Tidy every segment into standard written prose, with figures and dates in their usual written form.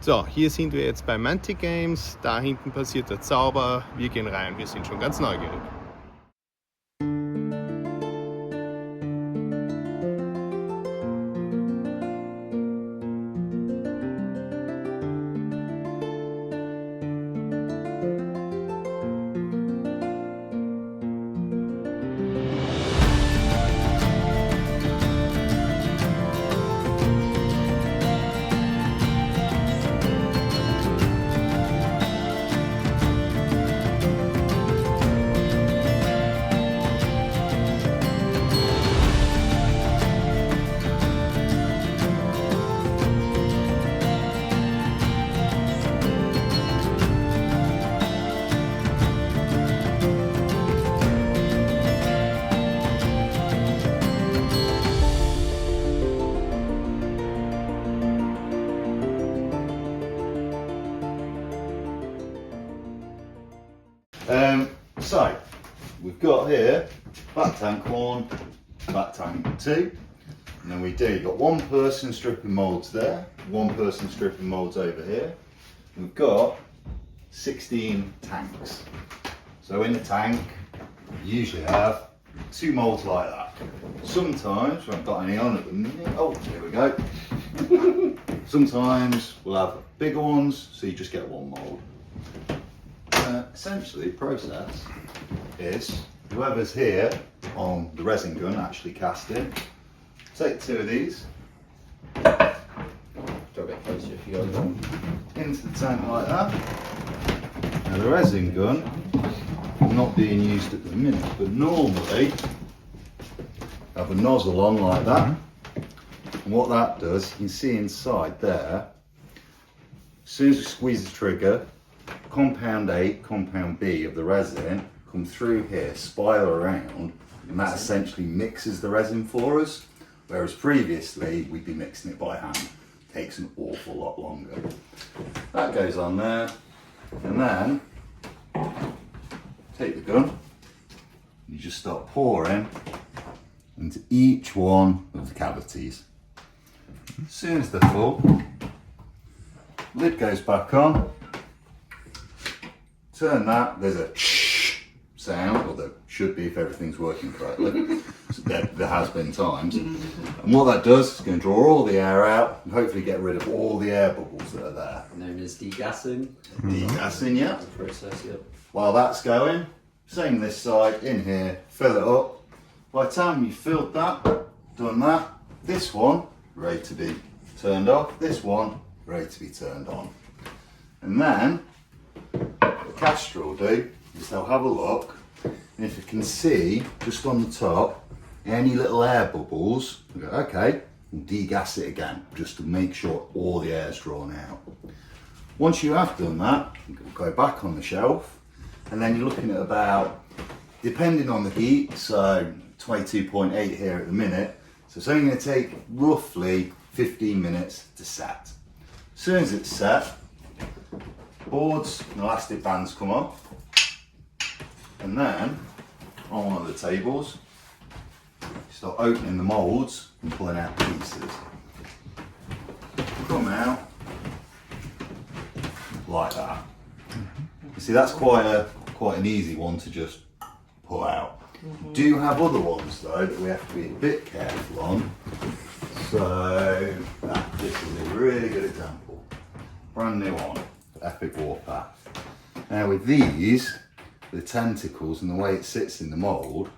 So, hier sind wir jetzt bei Mantic Games. Da hinten passiert der Zauber. Wir gehen rein. Wir sind schon ganz neugierig. So, we've got here back tank 1, back tank 2, and then you've got one person stripping moulds there, one person stripping moulds over here. We've got 16 tanks. So in the tank, you usually have 2 moulds like that. Sometimes, we haven't got any on at the minute, oh, here we go. Sometimes we'll have bigger ones, so you just get one mould. Essentially, the process is whoever's here on the resin gun actually casting, take 2 of these, Drop it closer if you go. into the tank like that. Now the resin gun, not being used at the minute, but normally have a nozzle on like that. And what that does, you can see inside there, as soon as you squeeze the trigger, compound A, compound B of the resin come through here, spiral around, and that essentially mixes the resin for us, whereas previously we'd be mixing it by hand. It takes an awful lot longer. That goes on there, and then take the gun, and you just start pouring into each one of the cavities. As soon as they're full, lid goes back on. Turn that, there's a sound, or there should be if everything's working correctly. So there has been times. And what that does is going to draw all the air out and hopefully get rid of all the air bubbles that are there. Known as degassing. Degassing, yeah. The process, yep. While that's going, same this side, in here, fill it up. By the time you've filled that, done that, this one, ready to be turned off, this one, ready to be turned on. And then, Caster will do is they'll have a look, and if you can see just on the top any little air bubbles, we'll go, okay, we'll degas it again just to make sure all the air's drawn out. Once you have done that, we'll go back on the shelf, and then you're looking at about, depending on the heat, so 22.8 here at the minute, so it's only going to take roughly 15 minutes to set. As soon as it's set, boards and elastic bands come off, and then on one of the tables you start opening the moulds and pulling out the pieces. Come out like that. You see, that's quite an easy one to just pull out. We do have other ones though that we have to be a bit careful on, so this is a really good example. Brand new one. Epic Warpath. Now with these, the tentacles and the way it sits in the mould,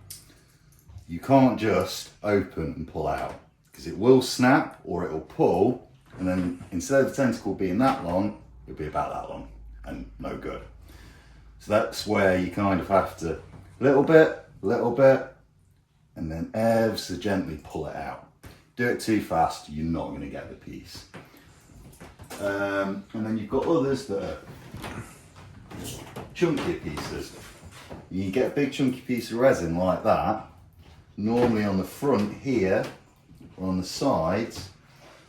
you can't just open and pull out, because it will snap or it will pull, and then instead of the tentacle being that long, it'll be about that long and no good. So that's where you kind of have to little bit, and then ever so gently pull it out. Do it too fast, you're not going to get the piece. And then you've got others that are chunkier pieces. You get a big chunky piece of resin like that, normally on the front here or on the sides.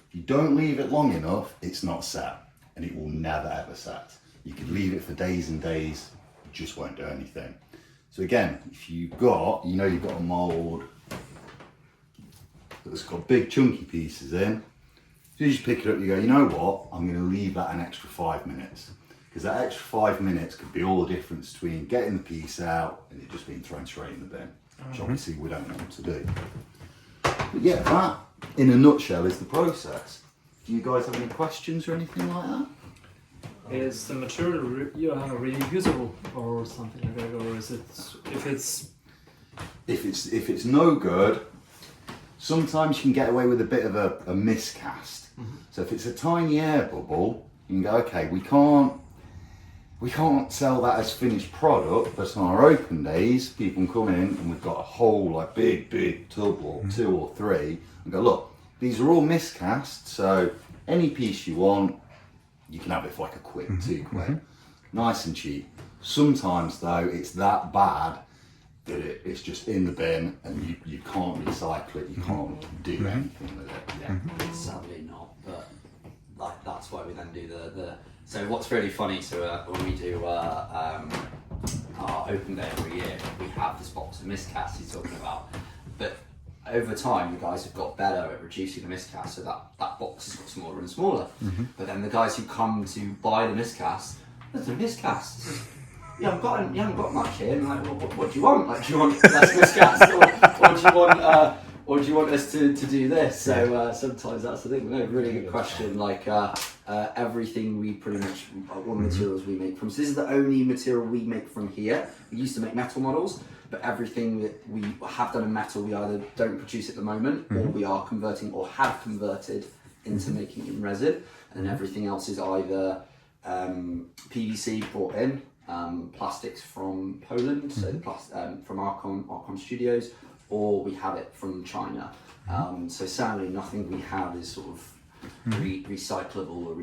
If you don't leave it long enough, it's not set, and it will never ever set. You could leave it for days and days, it just won't do anything. So again, if you've got, you've got a mould that's got big chunky pieces in, So you just pick it up, you go, you know what, I'm going to leave that an extra 5 minutes. Because that extra 5 minutes could be all the difference between getting the piece out and it just being thrown straight in the bin, which obviously we don't want to do. But yeah, that in a nutshell is the process. Do you guys have any questions or anything like that? Is the material really usable or something like that, or is it if it's no good, sometimes you can get away with a bit of a miscast. So if it's a tiny air bubble, you can go, okay, we can't sell that as finished product, but on our open days, people can come in and we've got a whole like big tub or 2 or 3 and go, look, these are all miscasts, so any piece you want, you can have it for like a quid, 2 quid. Nice and cheap. Sometimes though, it's that bad that it's just in the bin and you can't recycle it, you can't do anything with it. Yeah, sadly not, but like that's why we then do the so what's really funny, so when we do our open day every year, we have this box of miscasts he's talking about, but over time, the guys have got better at reducing the miscast, so that box has got smaller and smaller. But then the guys who come to buy the miscast, there's no miscast. You haven't got much here. And like, what do you want? Like, do you want less miscast, or do you want us to do this? So sometimes that's the thing. No, really good question. Like everything we pretty much, all the materials we make from. So this is the only material we make from here. We used to make metal models. But everything that we have done in metal, we either don't produce at the moment, or we are converting or have converted into making in resin. And everything else is either PVC brought in, plastics from Poland, so from Archon Studios, or we have it from China. So sadly, nothing we have is sort of recyclable or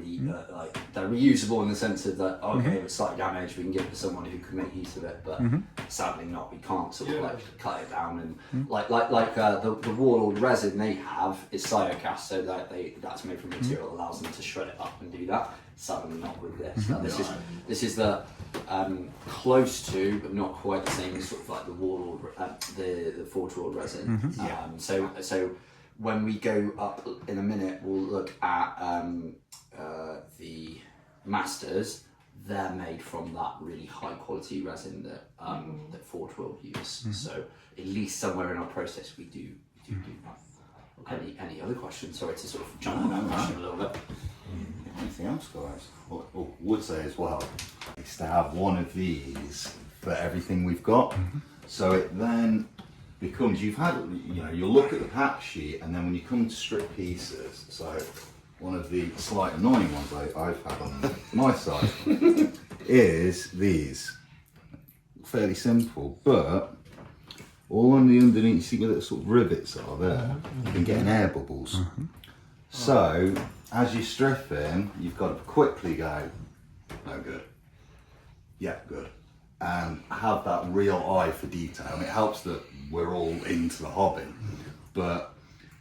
like they're reusable in the sense of that okay, if it's slightly damaged, we can give it to someone who can make use of it, but sadly not. We can't sort of like cut it down and like the Warlord resin they have is Cyocast, so that that's made from material that allows them to shred it up and do that. Sadly not with this. This is the close to but not quite the same as sort of like the Warlord the Forge World resin. So when we go up in a minute, we'll look at the Masters. They're made from that really high quality resin that that Forge will use. So at least somewhere in our process we do that. Okay. Any other questions? Sorry to sort of jump on that question a little bit. Anything else, guys? Or would say as well, is to have one of these for everything we've got. So it then becomes, you'll look at the pack sheet, and then when you come to strip pieces, so one of the slight annoying ones I've had on my side is these. Fairly simple, but all on the underneath, you see where the sort of rivets are there, you can get air bubbles. So as you're stripping, you've got to quickly go, no good, yeah, good, and have that real eye for detail. And it helps that we're all into the hobby,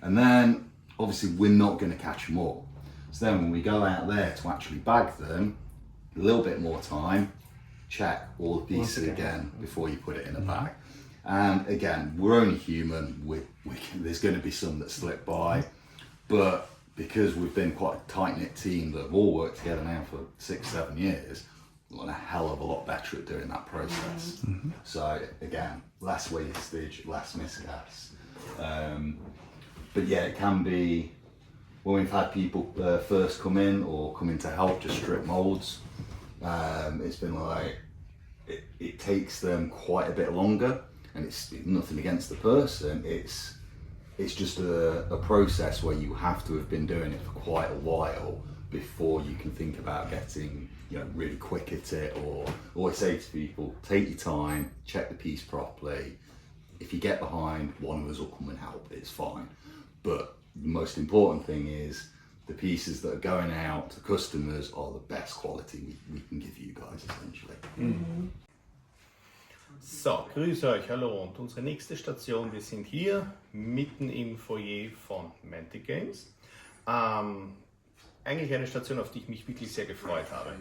and then obviously we're not going to catch them all. So then when we go out there to actually bag them, a little bit more time, check all the pieces again before you put it in a bag. And again, we're only human, there's going to be some that slip by, but because we've been quite a tight-knit team that have all worked together now for 6-7 years, we're a hell of a lot better at doing that process. So again, less wastage, less miscasts. But yeah, it can be, when we've had people first come in or come in to help just strip moulds, it's been like, it takes them quite a bit longer, and it's nothing against the person, it's just a process where you have to have been doing it for quite a while before you can think about getting really quick at it. Or always say to people, take your time, check the piece properly. If you get behind, one of us will come and help, it's fine. But the most important thing is the pieces that are going out to customers are the best quality we can give you guys, essentially. So, grüße euch, hallo, und unsere nächste Station, wir sind hier mitten im Foyer von Mantic Games. Eigentlich eine Station, auf die ich mich wirklich sehr gefreut habe.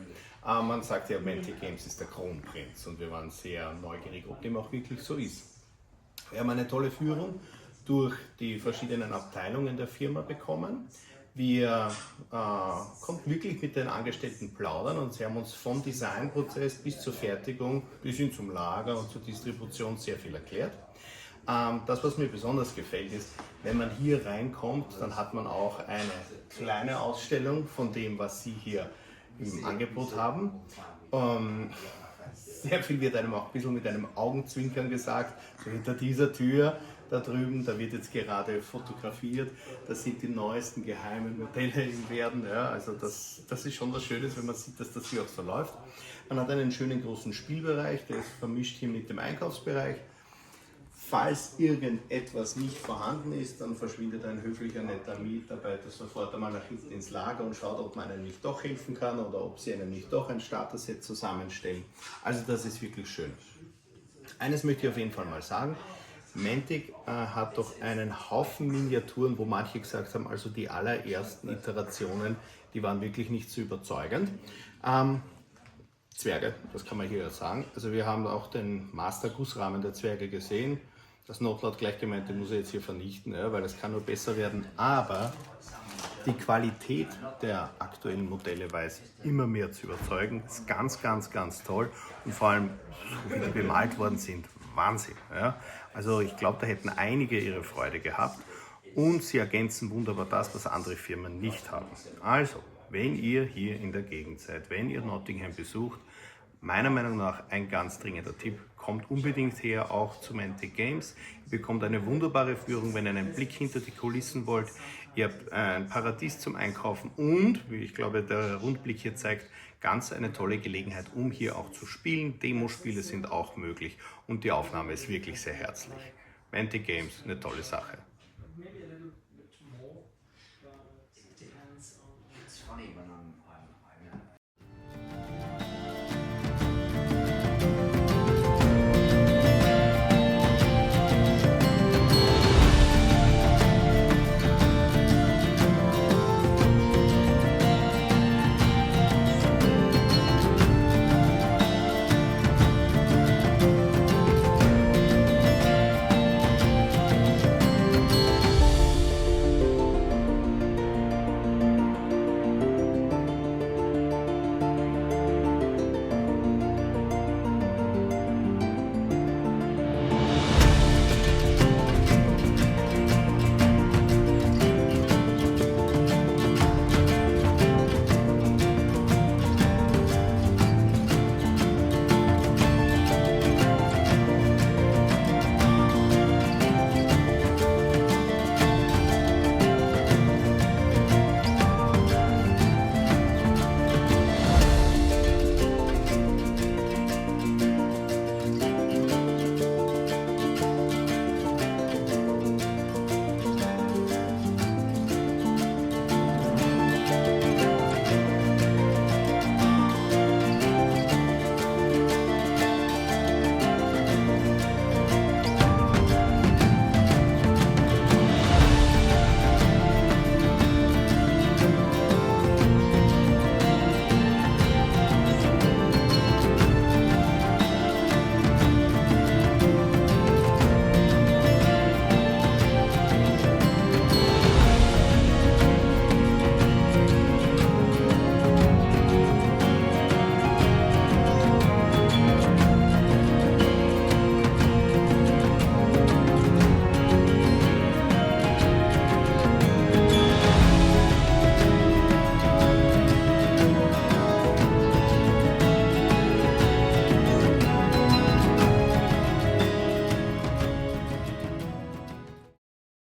Man sagt ja, Mantic Games ist der Kronprinz, und wir waren sehr neugierig, ob dem auch wirklich so ist. Wir haben eine tolle Führung durch die verschiedenen Abteilungen der Firma bekommen. Wir konnten wirklich mit den Angestellten plaudern und sie haben uns vom Designprozess bis zur Fertigung, bis hin zum Lager und zur Distribution sehr viel erklärt. Das, was mir besonders gefällt, ist, wenn man hier reinkommt, dann hat man auch eine kleine Ausstellung von dem, was sie hier im Angebot haben. Sehr viel wird einem auch ein bisschen mit einem Augenzwinkern gesagt, so hinter dieser Tür da drüben, da wird jetzt gerade fotografiert, das sind die neuesten geheimen Modelle im Werden. Ja, also das ist schon was Schönes, wenn man sieht, dass das hier auch so läuft. Man hat einen schönen großen Spielbereich, der ist vermischt hier mit dem Einkaufsbereich. Falls irgendetwas nicht vorhanden ist, dann verschwindet ein höflicher, netter Mitarbeiter sofort einmal nach hinten ins Lager und schaut, ob man einem nicht doch helfen kann oder ob sie einem nicht doch ein Starter-Set zusammenstellen. Also das ist wirklich schön. Eines möchte ich auf jeden Fall mal sagen. Mantic hat doch einen Haufen Miniaturen, wo manche gesagt haben, also die allerersten Iterationen, die waren wirklich nicht so überzeugend. Zwerge, das kann man hier ja sagen. Also wir haben auch den Master-Gussrahmen der Zwerge gesehen. Das Notler hat gleich gemeint, den muss er jetzt hier vernichten, ja, weil das kann nur besser werden. Aber die Qualität der aktuellen Modelle weiß immer mehr zu überzeugen. Das ist ganz, ganz, ganz toll. Und vor allem, so wie die bemalt worden sind, Wahnsinn. Ja. Also ich glaube, da hätten einige ihre Freude gehabt. Und sie ergänzen wunderbar das, was andere Firmen nicht haben. Also, wenn ihr hier in der Gegend seid, wenn ihr Nottingham besucht, meiner Meinung nach ein ganz dringender Tipp, kommt unbedingt her, auch zu Mantic Games. Ihr bekommt eine wunderbare Führung, wenn ihr einen Blick hinter die Kulissen wollt. Ihr habt ein Paradies zum Einkaufen und, wie ich glaube, der Rundblick hier zeigt, ganz eine tolle Gelegenheit, um hier auch zu spielen. Demospiele sind auch möglich und die Aufnahme ist wirklich sehr herzlich. Mantic Games, eine tolle Sache.